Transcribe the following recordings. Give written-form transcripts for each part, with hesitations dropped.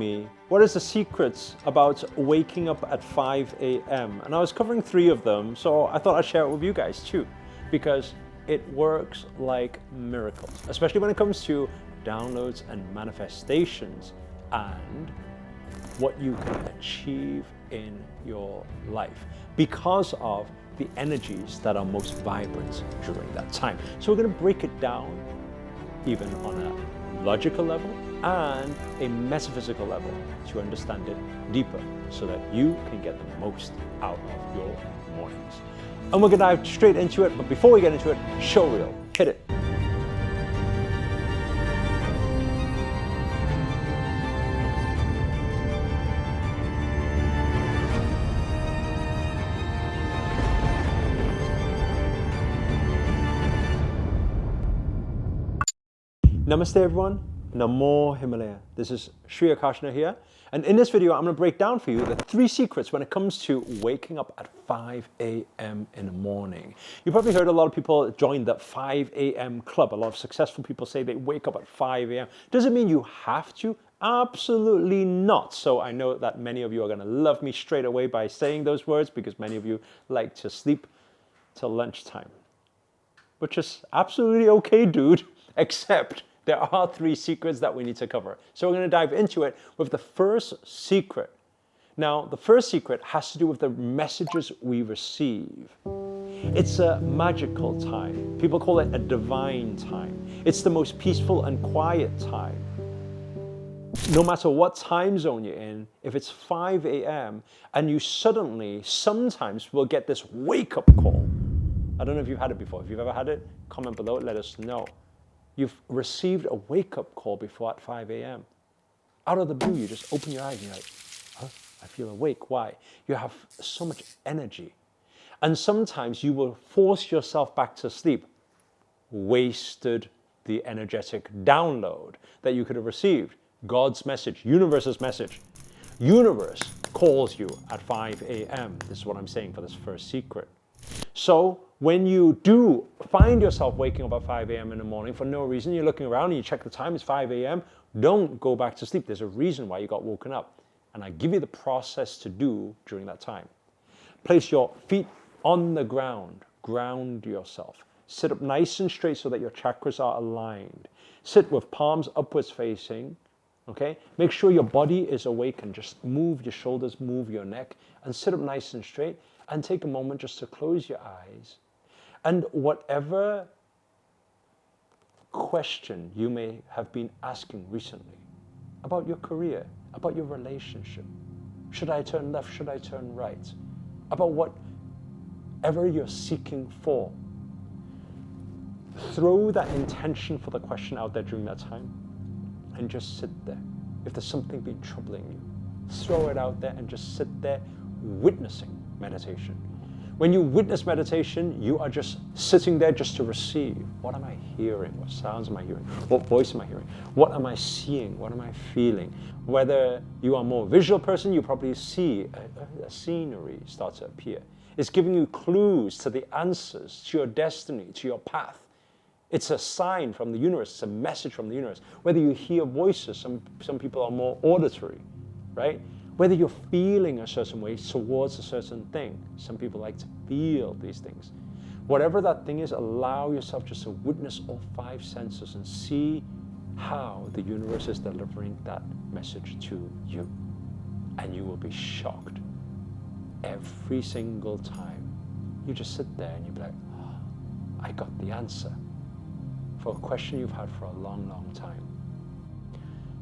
me, what is the secrets about waking up at 5 a.m.? And I was covering 3 of them, so I thought I'd share it with you guys too, because it works like miracles, especially when it comes to downloads and manifestations and what you can achieve in your life because of the energies that are most vibrant during that time. So we're going to break it down even on a logical level and a metaphysical level to understand it deeper so that you can get the most out of your mornings. And we're going to dive straight into it, but before we get into it, show reel, hit it. Namaste everyone, Namo Himalaya. This is Sri Akarshana here, and in this video I'm going to break down for you the 3 secrets when it comes to waking up at 5 a.m. in the morning. You probably heard a lot of people join the 5 a.m. club. A lot of successful people say they wake up at 5 a.m. Does it mean you have to? Absolutely not. So I know that many of you are going to love me straight away by saying those words because many of you like to sleep till lunchtime, which is absolutely okay, dude, except there are 3 secrets that we need to cover. So we're going to dive into it with the first secret. Now, the first secret has to do with the messages we receive. It's a magical time. People call it a divine time. It's the most peaceful and quiet time. No matter what time zone you're in, if it's 5 a.m. and you suddenly, sometimes will get this wake-up call. I don't know if you've had it before. If you've ever had it, comment below, let us know. You've received a wake-up call before at 5 a.m. Out of the blue, you just open your eyes and you're like, huh, I feel awake. Why? You have so much energy. And sometimes you will force yourself back to sleep. Wasted the energetic download that you could have received. God's message, universe's message. Universe calls you at 5 a.m. This is what I'm saying for this first secret. So when you do find yourself waking up at 5 a.m. in the morning for no reason, you're looking around and you check the time, it's 5 a.m., don't go back to sleep. There's a reason why you got woken up. And I give you the process to do during that time. Place your feet on the ground. Ground yourself. Sit up nice and straight so that your chakras are aligned. Sit with palms upwards facing. Okay? Make sure your body is awake and just move your shoulders, move your neck, and sit up nice and straight. And take a moment just to close your eyes. And whatever question you may have been asking recently about your career, about your relationship, should I turn left, should I turn right, about whatever you're seeking for, throw that intention for the question out there during that time and just sit there. If there's something been troubling you, throw it out there and just sit there witnessing meditation. When you witness meditation, you are just sitting there just to receive. What am I hearing? What sounds am I hearing? What voice am I hearing? What am I seeing? What am I feeling? Whether you are a more visual person, you probably see a scenery start to appear. It's giving you clues to the answers, to your destiny, to your path. It's a sign from the universe. It's a message from the universe. Whether you hear voices, some people are more auditory, right? Whether you're feeling a certain way towards a certain thing. Some people like to feel these things. Whatever that thing is, allow yourself just to witness all 5 senses and see how the universe is delivering that message to you. And you will be shocked every single time. You just sit there and you'll be like, oh, I got the answer for a question you've had for a long, long time.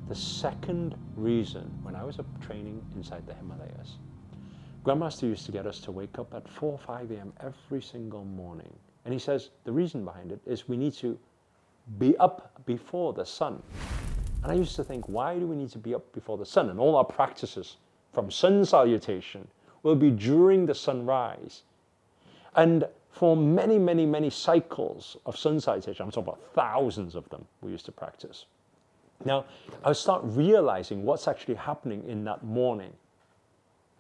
The second reason, when I was training inside the Himalayas, Grandmaster used to get us to wake up at 4 or 5 a.m. every single morning. And he says the reason behind it is we need to be up before the sun. And I used to think, why do we need to be up before the sun? And all our practices from sun salutation will be during the sunrise. And for many, many, many cycles of sun salutation, I'm talking about thousands of them we used to practice. Now, I start realizing what's actually happening in that morning.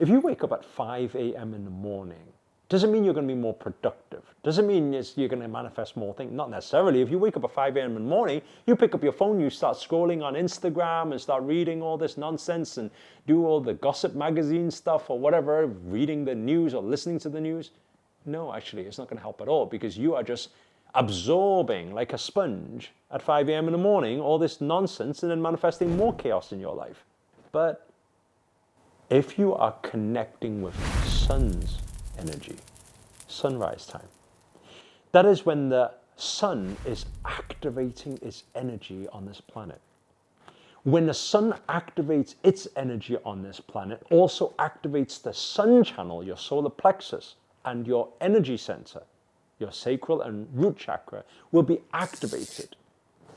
If you wake up at 5 a.m. in the morning, Doesn't mean you're going to be more productive. Doesn't mean you're going to manifest more things. Not necessarily. If you wake up at 5 a.m. in the morning, you pick up your phone, you start scrolling on Instagram and start reading all this nonsense and do all the gossip magazine stuff or whatever, reading the news or listening to the news. No, actually, it's not going to help at all, because you are just absorbing like a sponge at 5 a.m. in the morning all this nonsense and then manifesting more chaos in your life. But if you are connecting with sun's energy, sunrise time, that is when the sun is activating its energy on this planet. When the sun activates its energy on this planet, also activates the sun channel, your solar plexus, and your energy center, your sacral and root chakra, will be activated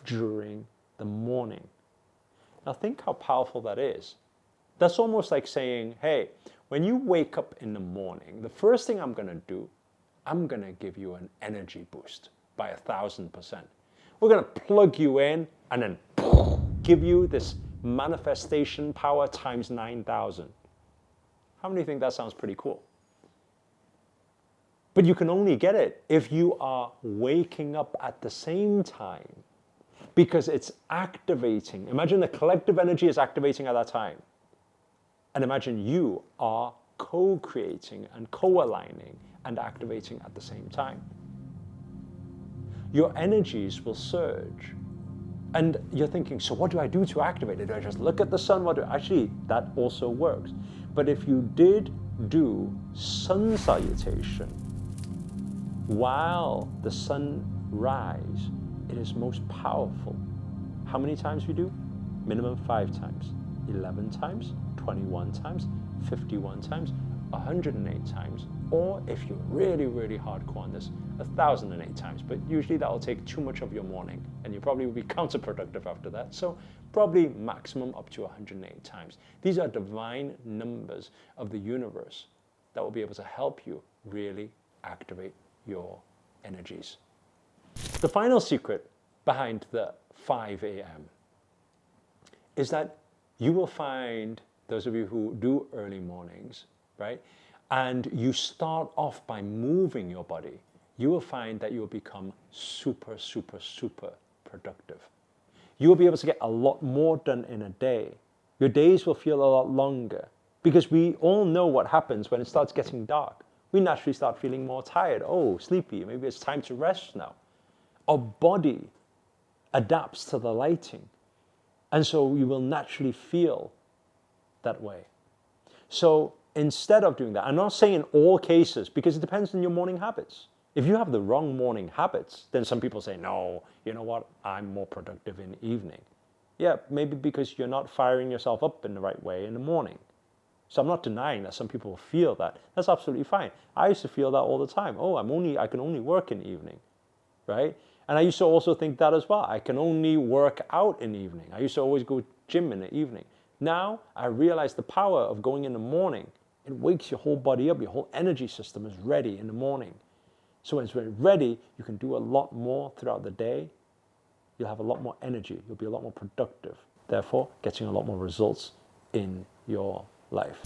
during the morning. Now think how powerful that is. That's almost like saying, hey, when you wake up in the morning, the first thing I'm going to do, I'm going to give you an energy boost by 1,000%. We're going to plug you in and then give you this manifestation power times 9,000. How many think that sounds pretty cool? But you can only get it if you are waking up at the same time, because it's activating. Imagine the collective energy is activating at that time. And imagine you are co-creating and co-aligning and activating at the same time. Your energies will surge. And you're thinking, so what do I do to activate it? Do I just look at the sun? Actually, that also works. But if you did do sun salutation while the sun rise, it is most powerful. How many times we do? Minimum 5 times, 11 times, 21 times, 51 times, 108 times, or if you're really, really hardcore on this, 1,008 times. But usually that will take too much of your morning, and you probably will be counterproductive after that. So probably maximum up to 108 times. These are divine numbers of the universe that will be able to help you really activate your energies. The final secret behind the 5 a.m. is that you will find, those of you who do early mornings, right, and you start off by moving your body, you will find that you will become super, super, super productive. You will be able to get a lot more done in a day. Your days will feel a lot longer, because we all know what happens when it starts getting dark. We naturally start feeling more tired. Oh, sleepy, maybe it's time to rest now. Our body adapts to the lighting, and so you will naturally feel that way. So instead of doing that, I'm not saying in all cases, because it depends on your morning habits. If you have the wrong morning habits, then some people say, no, you know what, I'm more productive in the evening. Yeah, maybe because you're not firing yourself up in the right way in the morning. So I'm not denying that some people feel that. That's absolutely fine. I used to feel that all the time. Oh, I can only work in the evening, right? And I used to also think that as well. I can only work out in the evening. I used to always go gym in the evening. Now I realize the power of going in the morning. It wakes your whole body up. Your whole energy system is ready in the morning. So when it's ready, you can do a lot more throughout the day. You'll have a lot more energy. You'll be a lot more productive. Therefore, getting a lot more results in your life.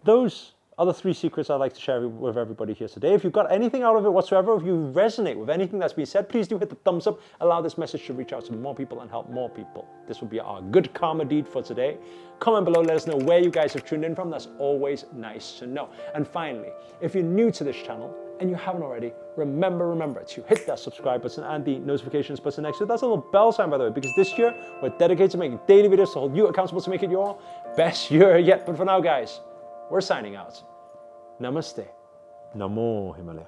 Those are the 3 secrets I'd like to share with everybody here today. If you've got anything out of it whatsoever, if you resonate with anything that's been said, please do hit the thumbs up. Allow this message to reach out to more people and help more people. This will be our good karma deed for today. Comment below, let us know where you guys have tuned in from. That's always nice to know. And finally, if you're new to this channel and you haven't already, remember to hit that subscribe button and the notifications button next to it. That's a little bell sign, by the way, because this year we're dedicated to making daily videos to hold you accountable to make it your best year yet. But for now, guys, we're signing out. Namaste. Namo Himalaya.